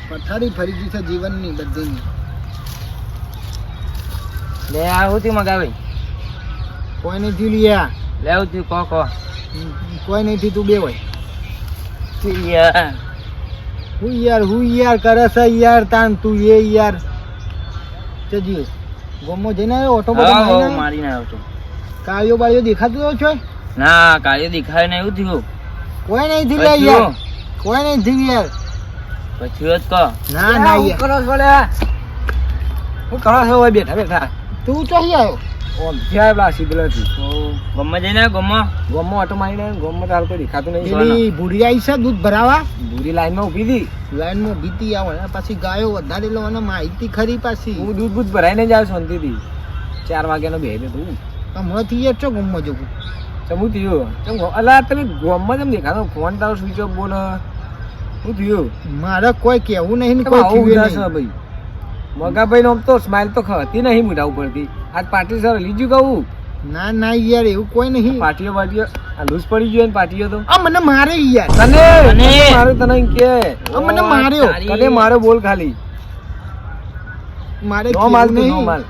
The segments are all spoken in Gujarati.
પથારી ફરી ગઈ છે જીવનની બધીની. લે આવું તું મગાવે કોઈ નથી લ્યા, લેવું તું કો કોઈ નથી, તું બે હોય. યાર હું યાર કરે છે યાર તાન તું એ યાર ચજી ગોમો જઈને આવ્યો ઓટો બોટો મારીને આવ્યો તો. કાળિયો બાળિયો દેખાતું છો? ના કાળિયો દેખાય ને એવું થયું. કોઈ નહીં થયું લે યાર, કોઈ નહીં થયું યાર. પછી જ કહો. ના ના યાર કરો છો લે, હું કરો છો હોય બેઠા બેઠા. તું ચોહી આવ્યો? ઓમ થયા પેલા સિબલેથી ગમમાં જઈને ગમમાં ગોમમાં ઓટો મારીને ગોમમાં તારું કોઈ દેખાતું નહીં. પેલી ભૂરી આવી છે દૂધ ભરાવા, દૂરી લાઈનમાં ઊભી હતી. લાઈનમાં બીતી આવે ને પછી ગાયો વધારે લો અને માહિતી ખરી પાછી. હું દૂધ બૂધ ભરાઈને જ આવ્યો શાંતિથી. 4 વાગ્યાનો બે તું હમણાંથી યાર ચો ગમમાં જવું. ચમું થયું ચમ અલા તમે ગોમમાં જેમ દેખાતો ફોન તારો સ્વિચ ઓફ બોલ શું થયું? મારે કોઈ કેવું નહીં ને કોઈ કોઈ થયું ઉદાસ નહીં. ભાઈ મગાભાઈ નો તો સ્માઈલ તો ખતી નહીં મોઢા ઉપરથી. આજ પાર્ટી સર લીધું કહું. ના ના યાર એવું કોઈ નહીં. પાર્ટીઓ આ લૂઝ પડી ગયો ને પાર્ટીઓ તો આ મને મારે યાર, તને મારે તને એમ કે આ મને માર્યો. તને મારો બોલ ખાલી મારે નો માલ કેવું નો નહીં. માલ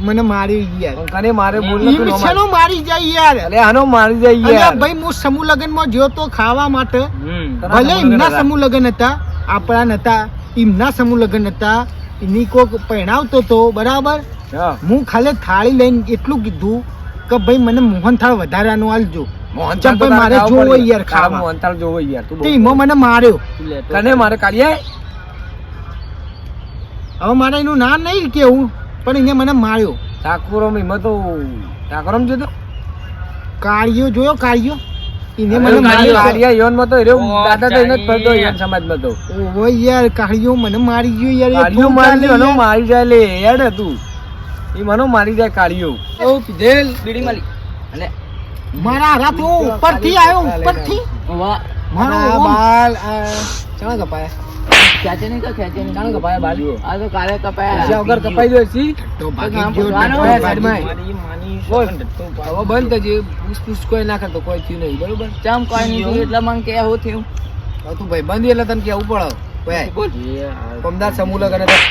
મને માર્યો યાર. કને મારે બોલ ઈ વિછાનો મારી જાય યાર. અરે આનો મારી જાય અલ્યા યાર. ભાઈ હું સમૂહ લગન માં ગયો તો ખાવા માટે. તને ભલે સમૂહ એમના લગન સમૂહ લગન હતા, આપણા નતા. એમના સમૂહ લગન હતા, એની કોક પહેણાવતો તો બરાબર. હા હું ખાલી થાળી લઈને એટલું કીધું કે ભાઈ મને મોહનથાળ વધારાનો આલજો. મોહનથાળ ચમ ભાઈ મારે જોવો યાર ખાવા. મોહનથાળ જોવો યાર તું તો એમાં મને માર્યો. કને મારે કાઢીએ હવે મારે એનું નામ નહીં કેવું પણ એને મને માર્યો. ઠાકોરમ એમાં તો ઠાકોરમ જોતો કાળિયો જોયો, કાળિયો એને મને મને માર્યો. કાઢીએ યોનમાં તો એરો દાદા તો એને જ ફરતો યોન સમાજમાં તો ઓહો યાર કાળિયો મને મારી ગયો યાર. એ કાઢીઓ તું મારી ચાલે મનો યાર. મારી જાય લે યાર તું એ મનો મારી જાય કાઢીઓ ઓ પીધેલ બીડી માલી અને મારા હાથ ઉપરથી આવ્યો, ઉપરથી વાહ મારો આ ઓમ. બાલ ચાણા કપાયા ખેંચે નહીં કે ખેંચે નહીં. ચાણા કપાયા બાલ આ તો કાલે કપાયા. પૈસા વગર કપાઈ દો છી તો ભાગી નામ ગયો, બોલવાનો. તો ભાગી સાઈડમાં. ગયો. બોલ હવે બંધ થજે પૂછ કોઈ ના કરતો કોઈ થયું નહીં બરોબર ચમ કોઈ નહીં થયું એટલે મને કે એવું થયું. હવે તું ભાઈ બંધ એટલે તને કેવું પડે કોઈ પમદાર સમૂહ લગન હતા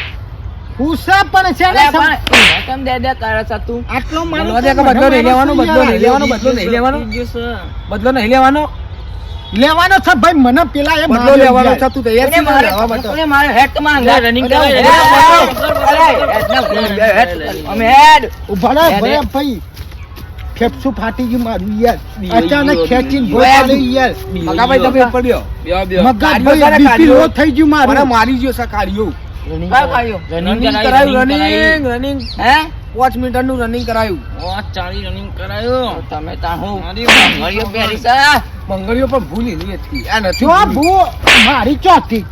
હુસા પણ છે ને અરે પણ કેમ દે કરે છે તું? આટલો મારો બોલવા દે કે બદલો નહીં લેવાનો બદલો નહીં લેવાનો બદલો નહીં લેવાનો બદલો નહીં લેવાનો લેવાનો છે ભાઈ. મને પેલા એ બદલો માર્યો લેવાનો યાર. છે તું તૈયાર કોને છે મારે? લેવા માટે કોને મારે? હેડ તો માં અંગાર રનિંગ કરે. અરે, અમે હેડ. ઉભા રહો, યાર, ભલે યાર. ભાઈ ફેફસું ફાટી ગયું મારું યાર. બીયો, અચાનક બીયો, ખેંચીને બીયો. ભોય પાડી યાર. મગાભાઈ તમે ઉપર બેહો. મગજ કાઢ્યો ભાઈ છે ને, બીપી લો કાઢ્યો. થઈ ગયું મને મારું. મારી ગયો છે કાઢ્યો કા ખાયો? રનિંગ કરાયું રનિંગ હે? 5 મીટર નું રનિંગ કરાયું તમે તા હું ઘડીઓ પહેરી છે. બંગડીઓ પણ ભૂલી નહીં હતી આ નથી જો ભૂ મારી ચોથી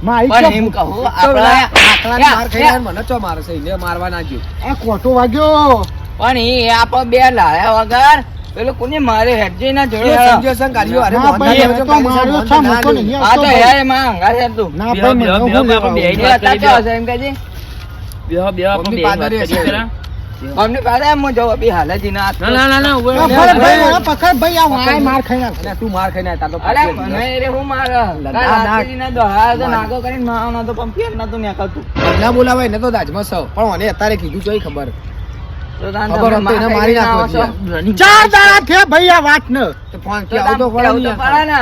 મારી પણ એમ ચોથી. કહું આપણા આપણા માર ખાઈને મને ચો મારે છે એને મારવા ના જો આ કોટો વાગ્યો. પણ એ આપણે બે લાયા વગર પેલો કોને મારે હેડજે ના જોડે સમજો છે કાઢ્યો અરે ના મોહન ભાઈ, દાદા હવે તો કાઢ્યો માર્યો છે, છે, મોહન મૂકો દાદા નહીં. આ તો યાર એમાં અંગાર હેડ તું. ના ભાઈ મને હું લેવા એ હતા તો હશે એમ કહેજે. મમ્મી પાદરે હશે. અમને પાડે એમ હું જવું બી હાલે ના આવું. ભલે ભાઈ મને પકડ ભાઈ આ વાય માર ખાઈને આવ. અને તું માર ખાઈને આતા તો અરે મને રે હું માર રાત્રિના દોહા તો નાગો કરીને માવાનો તો પંપિયર નતું નીકળતું. ના બોલાવાય ને તો દાજમાં સૌ પણ મને અત્યારે કીધું જોઈ ખબર તો તાન ખબર તમે હતી એને મારી નાખો છો. ચાર દાડા થયા ભાઈ આ વાત ને. તો ફોન તો કે આવતો તાન કેવું તો પડે ને.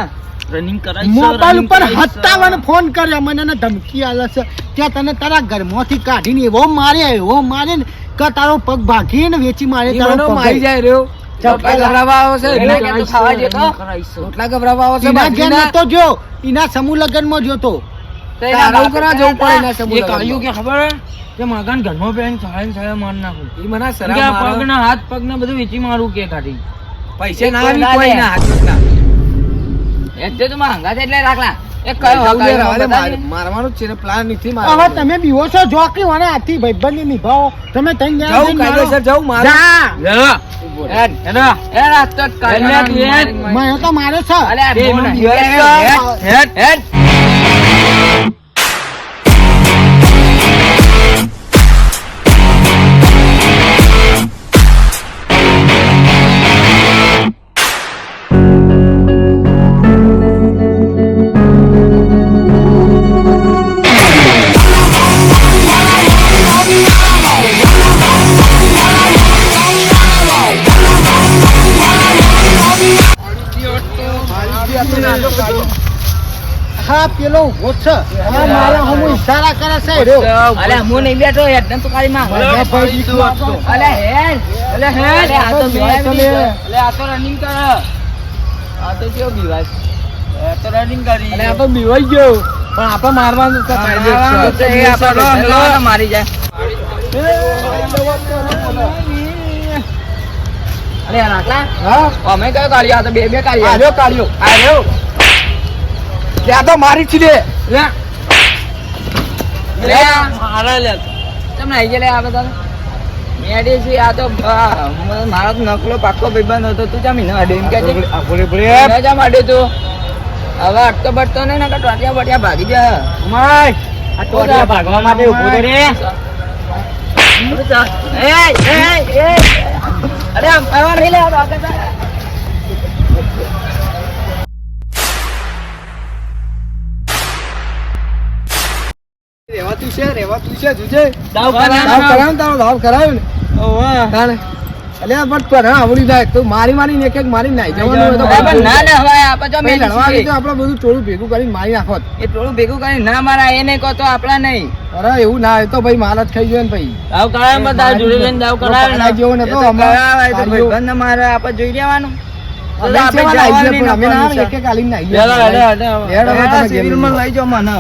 મોબાઈલ ઉપર 57 ફોન કર્યા મને ને ધમકી આલે છે કે તને તારા ઘરમાંથી કાઢીને એવો મારે ને કે તારો પગ ભાગીને વેચી મારે તારો પગ મારી જાય રહ્યો રોટલા ગભરાવા આવો છે એને કે તું ખાવા જેતો. રોટલા ગભરાવા આવો છે એના ઘેર બાજરીના. નતો જો, એના સમૂહ લગ્નમાં જોતો. તો એના તારા બાપ ઉપર જવું પડે એના સમૂહ એ લગ્નમાં. કહ્યું કે ખબર હે? કે માગાન ઘરમાં પેન છાળીને છાળે માર નાખું. ઈ મને કે શરમ આ મારે. પગના હાથ પગના બધું વેચી મારું કે કાઢી. પૈસા ના કોઈ આવી ના કોઈ લે. ના હાથના. એટલે તું માં હંગાત એટલે રાખલા. એ કયો જવું દે, હકાયો રવા દે, બતાવી. મારવાનું જ છે ને પ્લાન નથી હવે મારવાનો. તમે બીવો છો જોકી વાળા હાથી ભાઈબંધી નિભાવો. તમે તઈ ગયા જાઉં જઈને કાયદેસર મારો. જાઉં મારું. જા. ઉભો રહે. હેડ, એ રાત તો જ કાઢવાના. મને તો મારે છે. અલે આ એ બોન મને હેડ, હેડ. આખા પેલો ઉભો છે આ મારા હમુ ઈશારા કરે છે અલે હું નહીં બેઠો હેડ ને તું ખાલી માં મને ભાઈ બીક લાગતો. અલે હેડ અલે આ તો આ તો રનિંગ કર આ તો કેવો બીવાય આ તો રનિંગ કરી અને આપણે બીવાઈ ગયો પણ આપણે મારવાનું તો કાયદો છે. એ આપણો મારી જાય અરે યાર આટલા હા અમે કયો કાઢ્યો આ તો બે કાઢ્યો આર્યો કાઢ્યો આર્યો ત્યાં તો મારી જ લે લે લે મારા લે તમને આઈ ગયા લે આ બધા મેડી છે આ તો મારો તો નકલો પાક્કો ભાઈબંધ હતો તું જામી ના અડે એમ કે છે બોલે બોલે ના જામ અડે તું હવે અટતો બટતો નહીં ને કે ટોટિયા બટિયા ભાગી જા માય આ ટોટિયા ભાગવા માટે ઊભો તો રે અરે આમ આવા નહીં લે આ રેવાતું છે જુજે દાવ કરાવ તારો દાવ કરાવ્યો ને તાણે અલ્યા બટ પર હા આવડી જાય તો મારી એક મારી નાઈ જવાનું હોય તો પણ ના ને હવે આપણે જો પછી મેં લડવાની તો આપણે બધું ટોળું ભેગું કરીને મારી નાખો એ ટોળું ભેગું કરી ના મારા એ નહીં કહો તો આપણા નહીં અરે એવું ના એ તો ભાઈ માર જ ખાઈ ગયો ને ભાઈ દાવ કરાવે બધા જોડે લઈને દાવ કરાવે પાડા જેવો નતો, હમણાં ભાઈબંધ ને મારે આપણે જોઈ લેવાનું અમે આપણે સેવા લાઈ ગયા જવાનું પણ અમે ના નહીં એક એક આલીને નાઈ હેડો, ગયા. હેડો, હેડો. હેડો, હવે તમે સિવિલમાં લઈ જાઓ મને